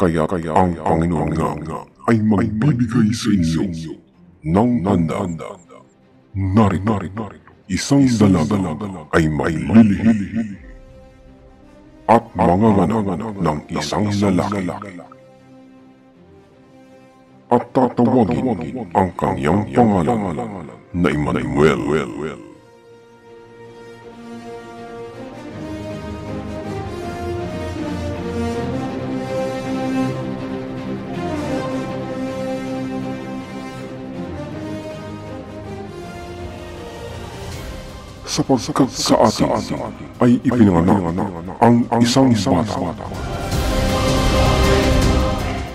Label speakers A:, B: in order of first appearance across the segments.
A: Kaya ang Panginoon nga ay magbibigay sa inyo ng handa. Narito, isang dalaga ay may lilihi at manganganak ng isang lalaki. At tatawagin ang kanyang pangalan na Emmanuel. Sapagkat sa atin ay ipinanganak ang isang bata.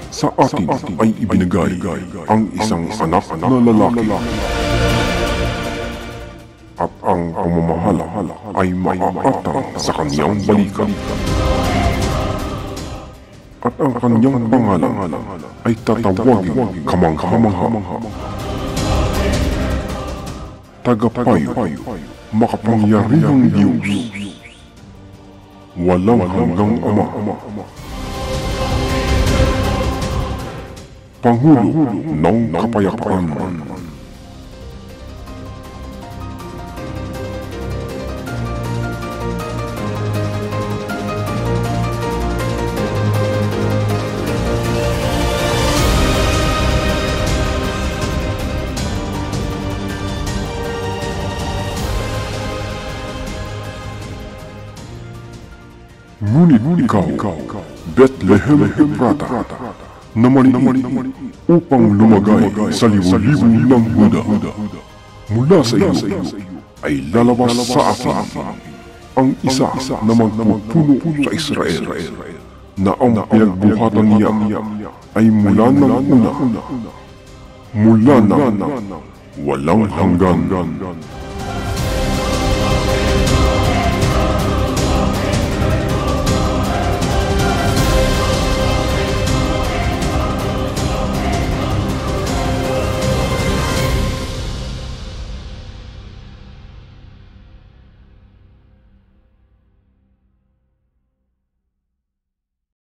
A: Sa atin ay ibinigay ang isang anak na lalaki. At ang pamamahala ay maaatang sa kanyang balikat. At ang kanyang pangalan ay tatawagin kamangha-mangha. Tagapayo, makapangyarihang Diyos, walang hanggang Ama, Pangulo ng Kapayapaan. Ngunit ikaw, Bethlehem Ephrata, na maliit upang lumagay sa libo-libo ng Huda. Mula sa iyo ay lalabas sa akin ang isa na magpupuno sa Israel, na ang pinagbuhatan niya ay mula ng una, mula ng walang hanggan.